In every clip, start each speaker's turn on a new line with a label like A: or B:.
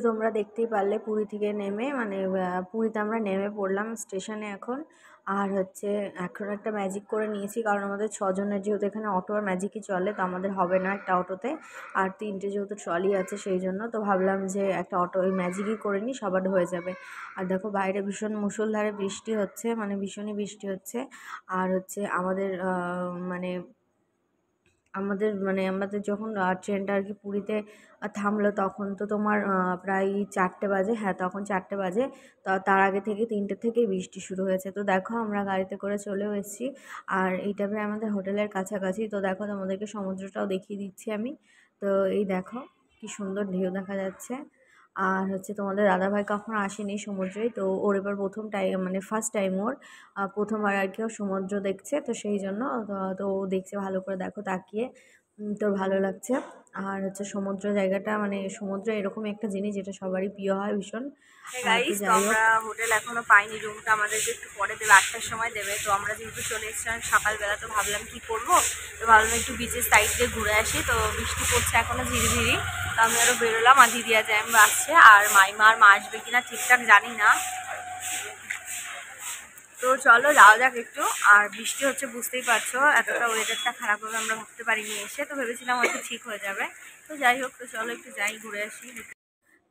A: তোমরা দেখতেই পারলে পুরী থেকে নেমে মানে পুরীতে আমরা নেমে পড়লাম স্টেশনে এখন। আর হচ্ছে এখন একটা ম্যাজিক করে নিয়েছি, কারণ আমাদের 6 জনের যেহেতু এখানে অটো আর ম্যাজিকই চলে, তো আমাদের হবে না একটা অটোতে। আর 3টে যেহেতু ট্রলি আছে সেই জন্য তো ভাবলাম যে একটা অটো ওই ম্যাজিকই করে নিই, সবার হয়ে যাবে। আর দেখো বাইরে ভীষণ মুষলধারে বৃষ্টি হচ্ছে, মানে ভীষণই বৃষ্টি হচ্ছে। আর হচ্ছে আমাদের যখন ট্রেনটা আর কি পুরীতে থামলো তখন তো তোমার প্রায় 4টে বাজে, হ্যাঁ তখন 4টে বাজে। তার আগে থেকে 3টে থেকেই বৃষ্টি শুরু হয়েছে। তো দেখো আমরা গাড়িতে করে চলেও এসেছি। আর এইটা প্রায় আমাদের হোটেলের কাছাকাছি। তো দেখো তোমাদেরকে সমুদ্রটাও দেখিয়ে দিচ্ছি আমি। তো এই দেখো কি সুন্দর ঢেউ দেখা যাচ্ছে। আর হচ্ছে তোমাদের দাদাভাই কখনো আসেনি সমুদ্রে, তো ওর এবার প্রথম টাইম, মানে ফার্স্ট টাইম ওর প্রথমবার আর কি ও সমুদ্র দেখছে, তো সেই জন্য তো ও দেখছে ভালো করে, দেখো তাকিয়ে তোর ভালো লাগছে। আর হচ্ছে সমুদ্র জায়গাটা, মানে সমুদ্র এরকম একটা জিনিস যেটা সবারই প্রিয় হয় ভীষণ।
B: গাইস, তো আমরা হোটেল এখনো পাইনি, রুমটা আমাদেরকে একটু পরে দেবে, 8টার সময় দেবে। তো আমরা যেহেতু চলে এসেছিলাম সকালবেলা, তো ভাবলাম কি করবো, তো ভাবলাম একটু বিচের সাইড দিয়ে ঘুরে আসি। তো বৃষ্টি পড়ছে এখনো ঝিরিঝিরি, তো আমি আরও বেরোলাম। আর দিদি আজ আসছে, আর মাইমা আর মা আসবে কিনা ঠিকঠাক জানি না। তো চলো যাওয়া যাক একটু। আর বৃষ্টি হচ্ছে বুঝতেই পারছো, এতটা ওয়েদারটা খারাপ হবে আমরা ভাবতে পারিনি এসে, তো ভেবেছিলাম হয়তো ঠিক হয়ে যাবে। তো যাই হোক, তো চলো একটু যাই ঘুরে আসি।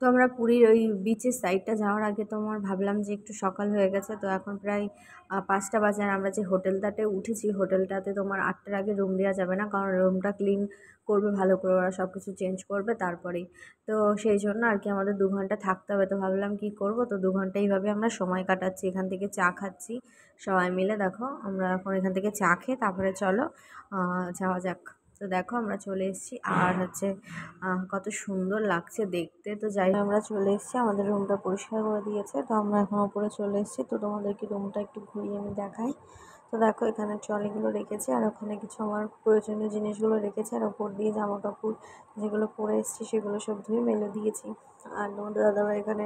A: তো আমরা পুরীর ওই বিচের সাইডটা যাওয়ার আগে তোমার ভাবলাম যে একটু সকাল হয়ে গেছে, তো এখন প্রায় 5টা বাজে। আর আমরা যে হোটেলটাতে উঠেছি, হোটেলটাতে তোমার 8টার আগে রুম দেওয়া যাবে না, কারণ রুমটা ক্লিন করবে ভালো করে, ওরা সব কিছু চেঞ্জ করবে তারপরেই। তো সেই জন্য আর কি আমাদের 2 ঘন্টা থাকতে হবে। তো ভাবলাম কি করব, তো 2 ঘন্টা এইভাবে আমরা সময় কাটাচ্ছি, এখান থেকে চা খাচ্ছি সবাই মিলে। দেখো আমরা এখন এখান থেকে চা খেয়ে তারপরে চলো যাওয়া যাক। তো দেখো আমরা চলে এসেছি। আর হচ্ছে কত সুন্দর লাগছে দেখতে। তো যাই হোক আমরা চলে এসেছি, আমাদের রুমটা পরিষ্কার করে দিয়েছে, তো আমরা এখন উপরে চলে এসেছি। তো তোমাদেরকে রুমটা একটু ঘুরিয়ে আমি দেখাই। তো দেখো এখানে ট্রলিগুলো রেখেছি, আর ওখানে কিছু আমার প্রয়োজনীয় জিনিসগুলো রেখেছি, আর ওপর দিয়ে জামা কাপড় যেগুলো পরে এসেছি সেগুলো সব ধুয়ে মেলে দিয়েছি। আর তোমাদের দাদাভাই এখানে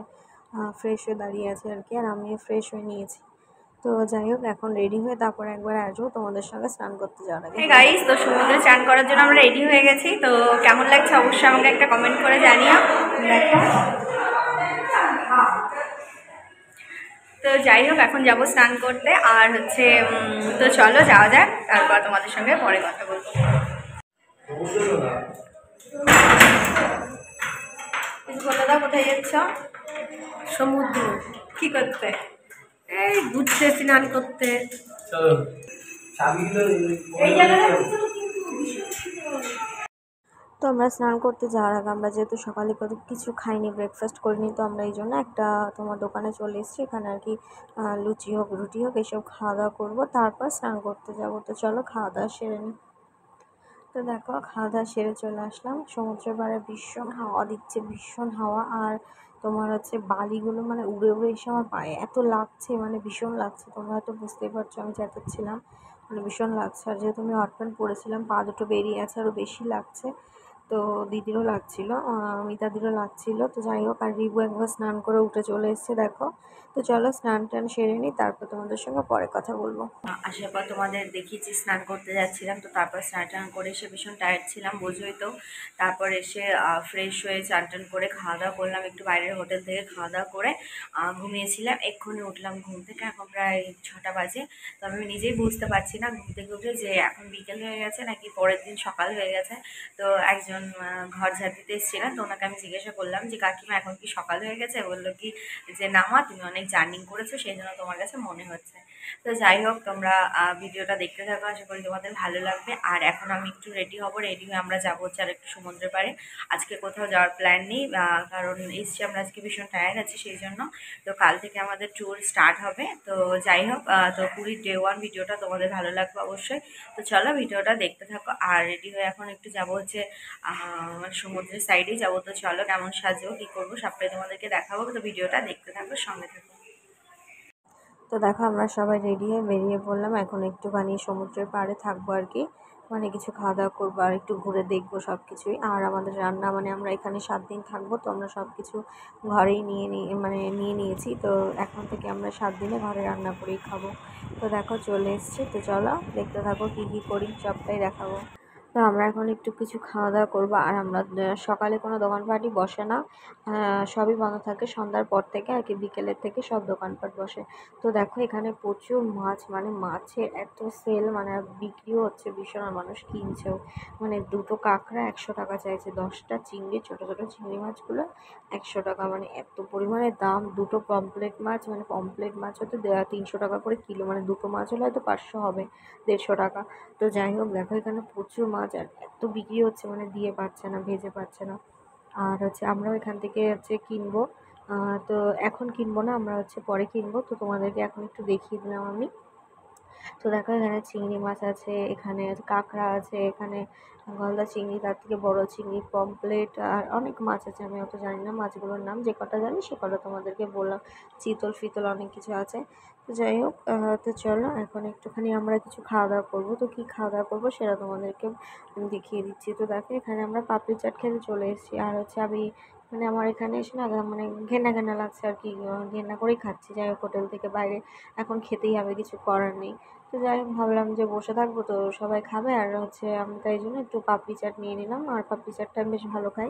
A: ফ্রেশ হয়ে দাঁড়িয়ে আছে আর কি, আর আমিও ফ্রেশ হয়ে নিয়েছি। তো যাই হোক এখন রেডি হয়ে তারপরে একবার আসবো তোমাদের সঙ্গে স্নান করতে যাওয়ার আগে।
B: গাইস, তো সমুদ্রে চান করার জন্য আমরা রেডি হয়ে গেছি। তো কেমন লাগছে অবশ্যই আমাকে একটা কমেন্ট করে জানিও। দেখো, তো যাই হোক এখন যাব স্নান করতে। আর হচ্ছে তো চলো যাওয়া যাক, তারপর তোমাদের সঙ্গে পরে কথা বলবো। বলে দাও, কোথায় যাচ্ছ?
C: সমুদ্র।
B: কি করতে?
C: এই ঘুরতে, স্নান করতে।
B: এই জায়গাটা
A: তো আমরা স্নান করতে যাওয়ার আগে আমরা যেহেতু সকালে কিছু খাইনি, ব্রেকফাস্ট করিনি, তো আমরা এই জন্য একটা তোমার দোকানে চলে এসেছি। এখানে আর কি লুচি হোক রুটি হোক এসব খাওয়া দাওয়া করবো, তারপর স্নান করতে যাবো। তো চলো খাওয়া দাওয়া সেরে নিই। তো দেখো খাওয়া দাওয়া সেরে চলে আসলাম সমুদ্রের পাড়ে, ভীষণ হাওয়া দিচ্ছে, ভীষণ হাওয়া। আর তোমার হচ্ছে বালিগুলো মানে উড়ে উড়ে এসে আমার পায়ে এত লাগছে, মানে ভীষণ লাগছে। তোমরা হয়তো বুঝতেই পারছো আমি চেঁচাচ্ছিলাম, মানে ভীষণ লাগছে। আর যেহেতু আমি হট প্যান্ট পরেছিলাম, পা দুটো বেরিয়ে আছে, আরও বেশি লাগছে। তো দিদিরও লাগছিল, মিতাদিরও লাগছিল। তো যাই হোক, আর রিবু একবার স্নান করে উঠে চলে এসছে দেখো। তো চলো স্নান টান সেরে নিই, তারপর তোমাদের সঙ্গে পরে কথা বলবো।
B: আসার পর তোমাদের দেখিয়েছি স্নান করতে যাচ্ছিলাম। তো তারপর স্নান টান করে এসে ভীষণ টায়ার্ড ছিলাম, বোঝোই তো। তারপর এসে ফ্রেশ হয়ে চান টান করে খাওয়া দাওয়া করলাম, একটু বাইরের হোটেল থেকে খাওয়া দাওয়া করে ঘুমিয়েছিলাম। এক্ষুনি উঠলাম ঘুম থেকে, এখন প্রায় 6টা বাজে। তো আমি নিজেই বুঝতে পারছি না ঘুম থেকে উঠে যে এখন বিকেল হয়ে গেছে নাকি পরের দিন সকাল হয়ে গেছে। তো একজন ঘর ঝাড় দিতে এসেছিলেন, তো ওনাকে আমি জিজ্ঞাসা করলাম যে কাকিমা এখন কি সকাল হয়ে গেছে? বললো কি যে না মা, তুমি অনেক জার্নি করেছো সেই জন্য তোমার কাছে মনে হচ্ছে। তো যাই হোক তোমরা ভিডিওটা দেখতে থাকো, আশা করি তোমাদের ভালো লাগবে। আর এখন আমি একটু রেডি হব, রেডি হয়ে আমরা যাবো হচ্ছে আর একটু সমুদ্রের পাড়ে। আজকে কোথাও যাওয়ার প্ল্যান নেই, কারণ এসছি আমরা আজকে ভীষণ টায়ার্ড আছি সেই জন্য। তো কাল থেকে আমাদের ট্যুর স্টার্ট হবে। তো যাই হোক, তো পুরীর ডে 1 ভিডিওটা তোমাদের ভালো লাগবে অবশ্যই। তো চলো ভিডিওটা দেখতে থাকো। আর রেডি হয়ে এখন একটু যাবো হচ্ছে সমুদ্রের সাইডেই যাবো। তো চলো কেমন সাজবো কী করবো সবটাই তোমাদেরকে দেখাবো। তো ভিডিওটা দেখতে থাকো, সঙ্গে থাকো।
A: তো দেখো আমরা সবাই রেডি হয়ে বেরিয়ে পড়লাম, এখন একটুখানি সমুদ্রের পাড়ে থাকবো আর কি, মানে কিছু খাওয়া দাওয়া করবো আর একটু ঘুরে দেখবো সব কিছুই। আর আমাদের রান্না, মানে আমরা এখানে 7 দিন থাকবো, তো আমরা সব কিছু ঘরেই নিয়ে নিয়েছি। তো এখন থেকে আমরা 7 দিনে ঘরে রান্না করেই খাবো। তো দেখো চলে এসছি, তো চলো দেখতে থাকো কী কী করি সবটাই দেখাবো। তো আমরা এখন একটু কিছু খাওয়া দাওয়া করবো। আর আমরা সকালে কোনো দোকানপাটই বসে না, সবই বন্ধ থাকে সন্ধ্যার পর থেকে আর কি, বিকেলের থেকে সব দোকানপাট বসে। তো দেখো এখানে প্রচুর মাছ, মানে মাছের এত সেল, মানে আর বিক্রিও হচ্ছে ভীষণ, আর মানুষ কিনছেও। মানে দুটো কাঁকড়া 100 টাকা চাইছে, 10টা চিংড়ি, ছোটো ছোটো চিংড়ি মাছগুলো 100 টাকা, মানে এত পরিমাণে দাম। দুটো পমপ্লেট মাছ, মানে পমপ্লেট মাছ হতে 300 টাকা করে কিলো, মানে দুটো মাছ হলে হয়তো 500 হবে, 150 টাকা। তো যাই হোক দেখো এখানে প্রচুর মাছ, আর এত বিক্রি হচ্ছে, মানে দিয়ে পারছে না, ভেজে পারছে না। আর হচ্ছে আমরাও এখান থেকে হচ্ছে কিনবো। তো এখন কিনবো না, আমরা হচ্ছে পরে কিনবো। তো তোমাদেরকে এখন একটু দেখিয়ে দিলাম আমি। তো দেখো এখানে চিংড়ি মাছ আছে, এখানে কাঁকড়া আছে, এখানে গলদা চিংড়ি, তার থেকে বড় চিংড়ি, পমপ্লেট, আর অনেক মাছ আছে। আমি অত জানি না মাছগুলোর নাম, যে কটা জানি সে কটা তোমাদেরকে বললাম। চিতল ফিতল অনেক কিছু আছে। তো যাই হোক, তো চলো এখন একটুখানি আমরা কিছু খাওয়া দাওয়া করবো। তো কী খাওয়া দাওয়া করবো সেটা তোমাদেরকে আমি দেখিয়ে দিচ্ছি। তো দেখো এখানে আমরা পাপড়ি চাট খেতে চলে এসেছি। আর হচ্ছে আমি, মানে আমার এখানে এসে না মানে ঘেন্না ঘেন্না লাগছে আর কি, ঘেন্না করেই খাচ্ছি। যাই হোক হোটেল থেকে বাইরে এখন খেতেই হবে, কিছু করার নেই। তো যাই হোক ভাবলাম যে বসে থাকবো তো সবাই খাবে, আর হচ্ছে আমি তাই জন্য একটু পাপড়ি চাট নিয়ে নিলাম, আর পাপড়ি চাটটা আমি বেশ ভালো খাই।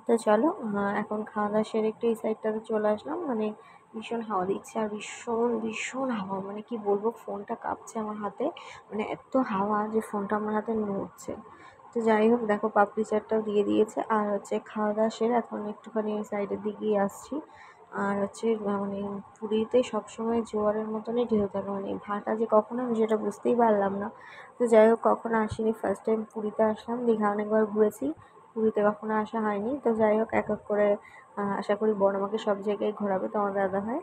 A: তো চলো, এখন খাওয়া দাওয়া সেরে একটু এই সাইডটাতে চলে আসলাম। মানে ভীষণ হাওয়া দিচ্ছে, আর ভীষণ ভীষণ হাওয়া, মানে কি বলবো, ফোনটা কাঁপছে আমার হাতে, মানে এত হাওয়া যে ফোনটা আমার হাতে নড়ছে। তো যাই হোক দেখো পাপড়ি চাটটাও দিয়ে দিয়েছে। আর হচ্ছে খাওয়া দাওয়া সেরে এখন একটুখানি ওই সাইডের দিকেই আসছি। আর হচ্ছে মানে পুরীতে সবসময় জোয়ারের মতনই ঢেউ থাকে, মানে ভাটা যে কখন আমি সেটা বুঝতেই পারলাম না। তো যাই হোক কখনো আসিনি, ফার্স্ট টাইম পুরীতে আসলাম। দীঘা অনেকবার ঘুরেছি, পুরীতে কখনো আসা হয়নি। তো যাই হোক এক এক করে আশা করি বোন আমাকে সব জায়গায় ঘোরাবে, তোমার দাদাভাই।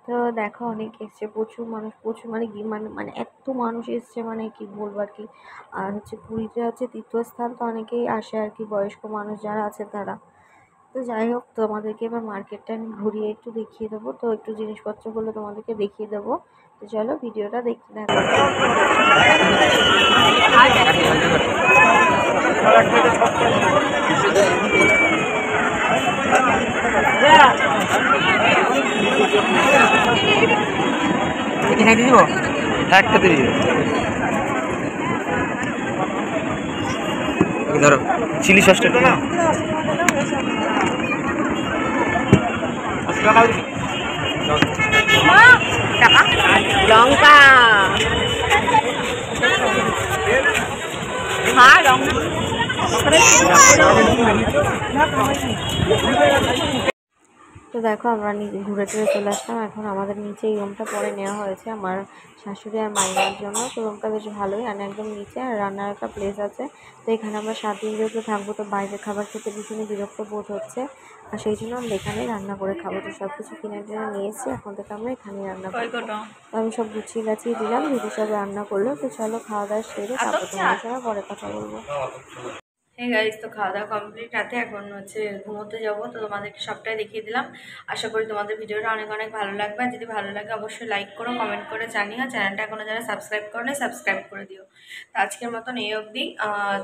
A: তো দেখো অনেক এসছে, প্রচুর মানুষ, প্রচুর মানে কি মানে মানে এত মানুষ এসছে, মানে কি বলবো আর কি। আর হচ্ছে পুরীতে হচ্ছে তীর্থস্থান, তো অনেকেই আসে আর কি, বয়স্ক মানুষ যারা আছে তারা। তো যাই হোক তোমাদেরকে এবার মার্কেটটা আমি ঘুরিয়ে একটু দেখিয়ে দেবো, তো একটু জিনিসপত্রগুলো তোমাদেরকে দেখিয়ে দেবো। তো চলো ভিডিওটা দেখতে দেখো।
D: এখানে দিয়ে দিব, একটা দিয়ে দিব। ধরো চিলি সসটা একটু নাও।
A: লঙ্কা, হ্যাঁ লঙ্কা। তো দেখো আমরা ঘুরে টুরে চলে আসলাম। এখন আমাদের নিচে এই রুমটা পরে নেওয়া হয়েছে আমার শাশুড়ি আর মাইনার জন্য। তো রুমটা বেশ ভালোই, আর একদম নিচে, আর রান্নার একটা প্লেস আছে। তো এখানে আমরা 7 দিন যেহেতু থাকবো, তো বাইরের খাবার খেতে ভীষণই বিরক্ত বোধ হচ্ছে, আর সেই জন্য আমরা এখানেই রান্না করে খাবো। তো সব কিছু কিনে টিনে নিয়েছি, এখন থেকে আমরা এখানেই রান্না করবো। তো আমি সব গুছিয়ে গাছিয়ে দিলাম, দিদি সব রান্না করলো। তো চলো খাওয়া দাওয়া সেরে তারপর তোমাদের সঙ্গে পরে কথা বলবো।
B: হ্যাঁ গাইজ, তো খাওয়া দাওয়া কমপ্লিট, রাতে এখন হচ্ছে ঘুমোতে যাবো। তো তোমাদেরকে সবটাই দেখিয়ে দিলাম। আশা করি তোমাদের ভিডিওটা অনেক অনেক ভালো লাগবে। আর যদি ভালো লাগে অবশ্যই লাইক করো, কমেন্ট করে জানিও। চ্যানেলটা এখনো যারা সাবস্ক্রাইব করো না, সাবস্ক্রাইব করে দিও। তো আজকের মতন এই অবধি।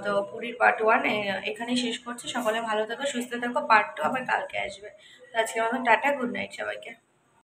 B: তো পুরীর পার্ট 1 এখানেই শেষ করছি। সকলে ভালো থেকো, সুস্থ থেকো। পার্ট 2 আবার কালকে আসবে। তো আজকের মতন টাটা, গুড নাইট সবাইকে।